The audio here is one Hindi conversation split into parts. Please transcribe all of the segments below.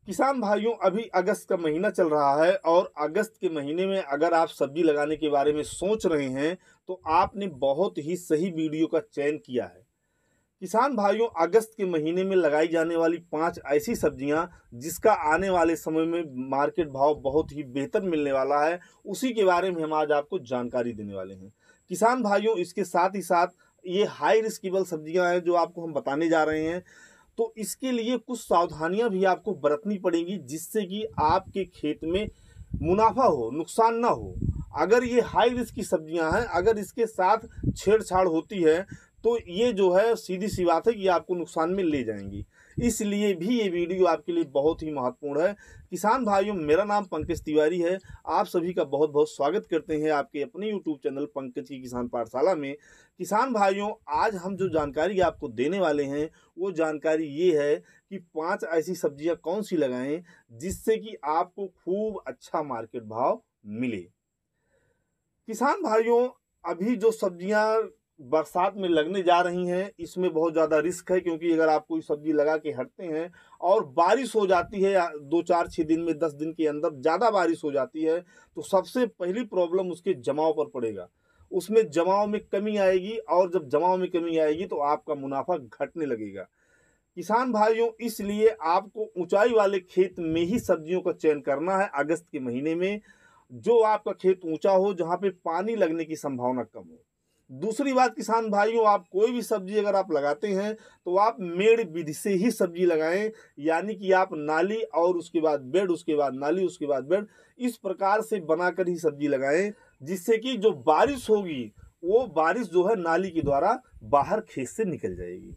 किसान भाइयों, अभी अगस्त का महीना चल रहा है और अगस्त के महीने में अगर आप सब्जी लगाने के बारे में सोच रहे हैं तो आपने बहुत ही सही वीडियो का चयन किया है। किसान भाइयों, अगस्त के महीने में लगाई जाने वाली 5 ऐसी सब्जियां जिसका आने वाले समय में मार्केट भाव बहुत ही बेहतर मिलने वाला है, उसी के बारे में हम आज आपको जानकारी देने वाले हैं। किसान भाइयों, इसके साथ ही साथ ये हाई रिस्केबल सब्जियां हैं जो आपको हम बताने जा रहे हैं। तो इसके लिए कुछ सावधानियां भी आपको बरतनी पड़ेंगी जिससे कि आपके खेत में मुनाफा हो, नुकसान ना हो। अगर ये हाई रिस्क की सब्जियां हैं, अगर इसके साथ छेड़छाड़ होती है तो ये जो है सीधी सी बात है कि आपको नुकसान में ले जाएंगी। इसलिए भी ये वीडियो आपके लिए बहुत ही महत्वपूर्ण है। किसान भाइयों, मेरा नाम पंकज तिवारी है। आप सभी का बहुत बहुत स्वागत करते हैं आपके अपने यूट्यूब चैनल पंकज की किसान पाठशाला में। किसान भाइयों, आज हम जो जानकारी आपको देने वाले हैं वो जानकारी ये है कि 5 ऐसी सब्जियां कौन सी लगाएं जिससे कि आपको खूब अच्छा मार्केट भाव मिले। किसान भाइयों, अभी जो सब्जियां बरसात में लगने जा रही हैं इसमें बहुत ज़्यादा रिस्क है, क्योंकि अगर आप कोई सब्जी लगा के हटते हैं और बारिश हो जाती है 2 4 6 दिन में, 10 दिन के अंदर ज़्यादा बारिश हो जाती है तो सबसे पहली प्रॉब्लम उसके जमाव पर पड़ेगा। उसमें जमाव में कमी आएगी और जब जमाव में कमी आएगी तो आपका मुनाफा घटने लगेगा। किसान भाइयों, इसलिए आपको ऊंचाई वाले खेत में ही सब्जियों का चयन करना है अगस्त के महीने में। जो आपका खेत ऊंचा हो, जहां पे पानी लगने की संभावना कम हो। दूसरी बात किसान भाइयों, आप कोई भी सब्जी अगर आप लगाते हैं तो आप मेड़ विधि से ही सब्जी लगाएं, यानी कि आप नाली और उसके बाद बेड, उसके बाद नाली, उसके बाद बेड, इस प्रकार से बनाकर ही सब्जी लगाएं जिससे कि जो बारिश होगी वो बारिश जो है नाली के द्वारा बाहर खेत से निकल जाएगी।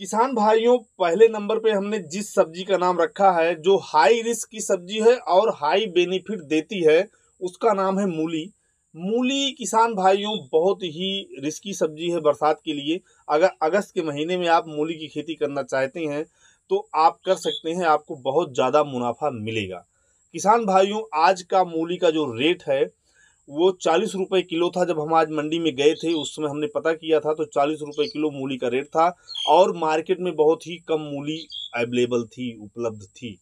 किसान भाइयों, पहले नंबर पे हमने जिस सब्जी का नाम रखा है जो हाई रिस्क की सब्जी है और हाई बेनिफिट देती है, उसका नाम है मूली। मूली किसान भाइयों बहुत ही रिस्की सब्जी है बरसात के लिए। अगर अगस्त के महीने में आप मूली की खेती करना चाहते हैं तो आप कर सकते हैं, आपको बहुत ज़्यादा मुनाफा मिलेगा। किसान भाइयों, आज का मूली का जो रेट है वो 40 रुपये किलो था। जब हम आज मंडी में गए थे उस समय हमने पता किया था तो 40 रुपये किलो मूली का रेट था और मार्केट में बहुत ही कम मूली अवेलेबल थी, उपलब्ध थी।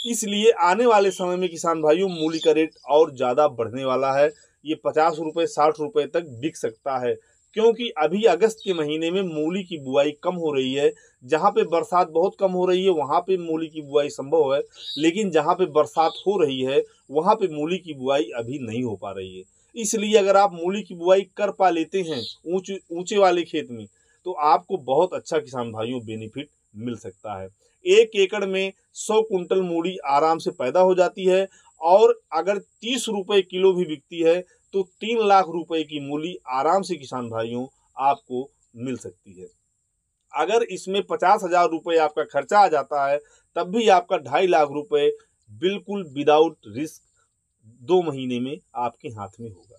इसलिए आने वाले समय में किसान भाइयों मूली का रेट और ज़्यादा बढ़ने वाला है। ये 50 रुपये 60 रुपये तक बिक सकता है, क्योंकि अभी अगस्त के महीने में मूली की बुआई कम हो रही है। जहाँ पे बरसात बहुत कम हो रही है वहाँ पे मूली की बुआई संभव है, लेकिन जहाँ पे बरसात हो रही है वहाँ पे मूली की बुआई अभी नहीं हो पा रही है। इसलिए अगर आप मूली की बुआई कर पा लेते हैं ऊंचे ऊंचे वाले खेत में तो आपको बहुत अच्छा किसान भाइयों बेनिफिट मिल सकता है। 1 एकड़ में 100 कुंटल मूली आराम से पैदा हो जाती है और अगर 30 रुपये किलो भी बिकती है तो 3 लाख रुपए की मूली आराम से किसान भाइयों आपको मिल सकती है। अगर इसमें 50,000 रुपये आपका खर्चा आ जाता है तब भी आपका 2.5 लाख रुपए बिल्कुल विदाउट रिस्क 2 महीने में आपके हाथ में होगा।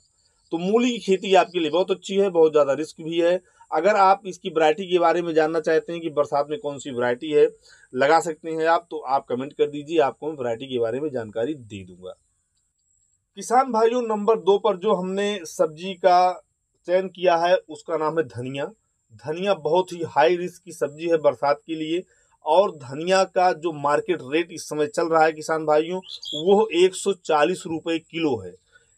तो मूली की खेती आपके लिए बहुत अच्छी है, बहुत ज़्यादा रिस्क भी है। अगर आप इसकी वैरायटी के बारे में जानना चाहते हैं कि बरसात में कौन सी वैरायटी है लगा सकते हैं आप, तो आप कमेंट कर दीजिए, आपको मैं वैरायटी के बारे में जानकारी दे दूंगा। किसान भाइयों, नंबर 2 पर जो हमने सब्जी का चयन किया है उसका नाम है धनिया। धनिया बहुत ही हाई रिस्क की सब्जी है बरसात के लिए और धनिया का जो मार्केट रेट इस समय चल रहा है किसान भाइयों वो 140 रुपये किलो है।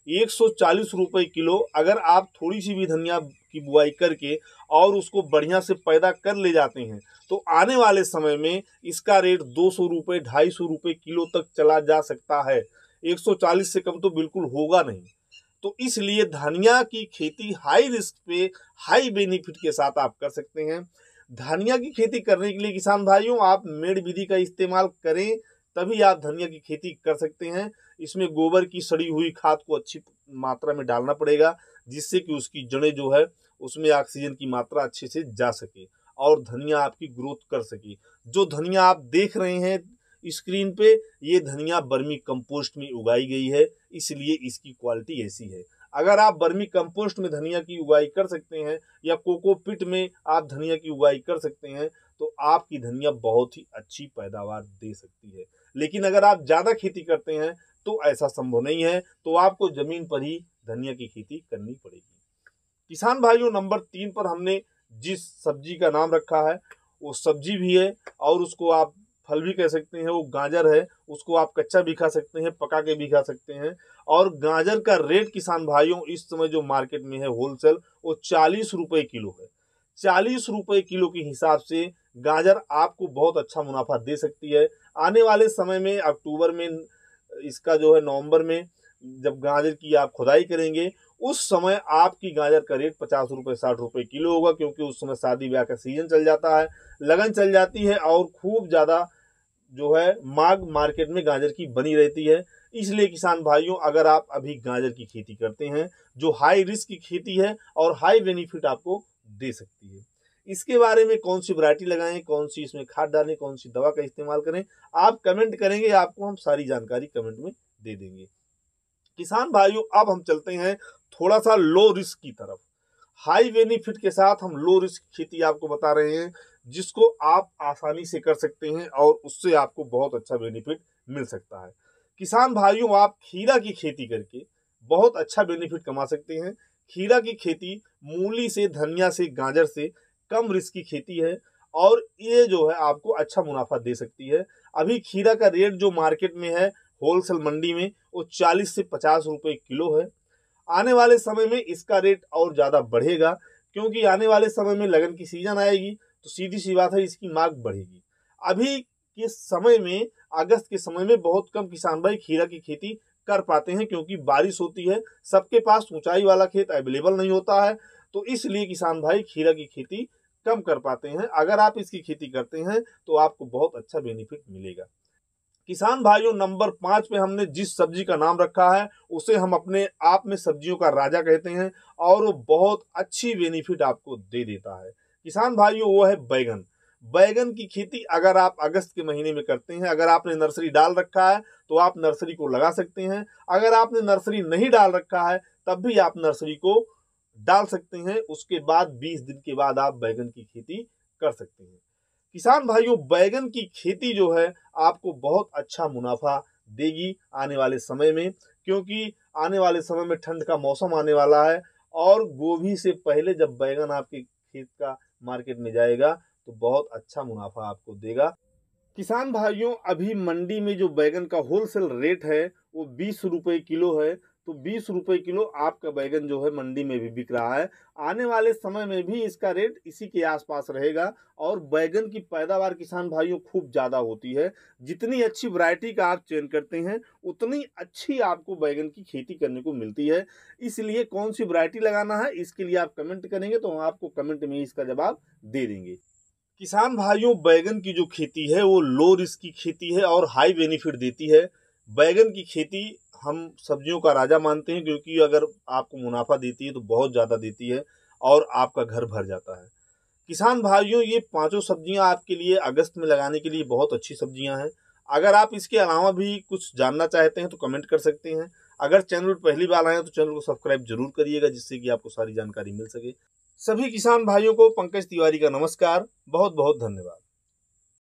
140 रुपये किलो। अगर आप थोड़ी सी भी धनिया की बुआई करके और उसको बढ़िया से पैदा कर ले जाते हैं तो आने वाले समय में इसका रेट 200 रुपये 250 रुपये किलो तक चला जा सकता है। 140 से कम तो बिल्कुल होगा नहीं। तो इसलिए धनिया की खेती हाई रिस्क पे हाई बेनिफिट के साथ आप कर सकते हैं। धनिया की खेती करने के लिए किसान भाइयों आप मेड़ विधि का इस्तेमाल करें, तभी आप धनिया की खेती कर सकते हैं। इसमें गोबर की सड़ी हुई खाद को अच्छी मात्रा में डालना पड़ेगा जिससे कि उसकी जड़ें जो है उसमें ऑक्सीजन की मात्रा अच्छे से जा सके और धनिया आपकी ग्रोथ कर सके। जो धनिया आप देख रहे हैं स्क्रीन पे, ये धनिया बर्मी कंपोस्ट में उगाई गई है, इसलिए इसकी क्वालिटी ऐसी है। अगर आप बर्मी कंपोस्ट में धनिया की उगाई कर सकते हैं या कोकोपिट में आप धनिया की उगाई कर सकते हैं तो आपकी धनिया बहुत ही अच्छी पैदावार दे सकती है। लेकिन अगर आप ज़्यादा खेती करते हैं तो ऐसा संभव नहीं है, तो आपको ज़मीन पर ही धनिया की खेती करनी पड़ेगी। किसान भाइयों, नंबर 3 पर हमने जिस सब्जी का नाम रखा है वो सब्जी भी है और उसको आप फल भी कह सकते हैं, वो गाजर है, उसको आप कच्चा भी खा सकते हैं, पका के भी खा सकते हैं। और गाजर का रेट किसान भाइयों इस समय जो मार्केट में है होलसेल, वो 40 रुपये किलो है। 40 रुपये किलो के हिसाब से गाजर आपको बहुत अच्छा मुनाफा दे सकती है। आने वाले समय में अक्टूबर में इसका जो है नवंबर में जब गाजर की आप खुदाई करेंगे, उस समय आपकी गाजर का रेट 50 रुपये 60 रुपये किलो होगा, क्योंकि उस समय शादी ब्याह का सीजन चल जाता है, लगन चल जाती है और खूब ज़्यादा जो है मांग मार्केट में गाजर की बनी रहती है। इसलिए किसान भाइयों, अगर आप अभी गाजर की खेती करते हैं, जो हाई रिस्क की खेती है और हाई बेनिफिट आपको दे सकती है, इसके बारे में कौन सी वैरायटी लगाएं, कौन सी इसमें खाद डालें, कौन सी दवा का इस्तेमाल करें, आप कमेंट करेंगे, आपको हम सारी जानकारी कमेंट में दे देंगे। किसान भाइयों, अब हम चलते हैं थोड़ा सा लो रिस्क की तरफ। हाई बेनिफिट के साथ हम लो रिस्क खेती आपको बता रहे हैं, जिसको आप आसानी से कर सकते हैं और उससे आपको बहुत अच्छा बेनिफिट मिल सकता है। किसान भाइयों, आप खीरा की खेती करके बहुत अच्छा बेनिफिट कमा सकते हैं। खीरा की खेती मूली से, धनिया से, गाजर से कम रिस्क की खेती है और ये जो है आपको अच्छा मुनाफा दे सकती है। अभी खीरा का रेट जो मार्केट में है होलसेल मंडी में, वो 40 से 50 रुपये किलो है। आने वाले समय में इसका रेट और ज़्यादा बढ़ेगा, क्योंकि आने वाले समय में लगन की सीजन आएगी, तो सीधी सी बात है इसकी मांग बढ़ेगी। अभी के समय में, अगस्त के समय में बहुत कम किसान भाई खीरा की खेती कर पाते हैं, क्योंकि बारिश होती है, सबके पास ऊंचाई वाला खेत अवेलेबल नहीं होता है, तो इसलिए किसान भाई खीरा की खेती कम कर पाते हैं। अगर आप इसकी खेती करते हैं तो आपको बहुत अच्छा बेनिफिट मिलेगा। किसान भाइयों, नंबर 5 पे हमने जिस सब्जी का नाम रखा है उसे हम अपने आप में सब्जियों का राजा कहते हैं और वो बहुत अच्छी बेनिफिट आपको दे देता है। किसान भाइयों, वो है बैगन। बैगन की खेती अगर आप अगस्त के महीने में करते हैं, अगर आपने नर्सरी डाल रखा है तो आप नर्सरी को लगा सकते हैं। अगर आपने नर्सरी नहीं डाल रखा है तब भी आप नर्सरी को डाल सकते हैं। उसके बाद 20 दिन के बाद आप बैगन की खेती कर सकते हैं। किसान भाइयों, बैगन की खेती जो है आपको बहुत अच्छा मुनाफा देगी आने वाले समय में, क्योंकि आने वाले समय में ठंड का मौसम आने वाला है और गोभी से पहले जब बैगन आपके खेत का मार्केट में जाएगा तो बहुत अच्छा मुनाफा आपको देगा। किसान भाइयों, अभी मंडी में जो बैगन का होलसेल रेट है वो 20 रुपये किलो है, तो 20 रुपये किलो आपका बैगन जो है मंडी में भी बिक रहा है। आने वाले समय में भी इसका रेट इसी के आसपास रहेगा और बैगन की पैदावार किसान भाइयों खूब ज़्यादा होती है। जितनी अच्छी वैरायटी का आप चयन करते हैं उतनी अच्छी आपको बैगन की खेती करने को मिलती है। इसलिए कौन सी वैरायटी लगाना है इसके लिए आप कमेंट करेंगे तो हम आपको कमेंट में इसका जवाब दे देंगे। किसान भाइयों, बैगन की जो खेती है वो लो रिस्क की खेती है और हाई बेनिफिट देती है। बैगन की खेती हम सब्जियों का राजा मानते हैं, क्योंकि अगर आपको मुनाफा देती है तो बहुत ज़्यादा देती है और आपका घर भर जाता है। किसान भाइयों, ये पांचों सब्जियां आपके लिए अगस्त में लगाने के लिए बहुत अच्छी सब्जियां हैं। अगर आप इसके अलावा भी कुछ जानना चाहते हैं तो कमेंट कर सकते हैं। अगर चैनल पर पहली बार आए हैं तो चैनल को सब्सक्राइब जरूर करिएगा, जिससे कि आपको सारी जानकारी मिल सके। सभी किसान भाइयों को पंकज तिवारी का नमस्कार। बहुत बहुत धन्यवाद।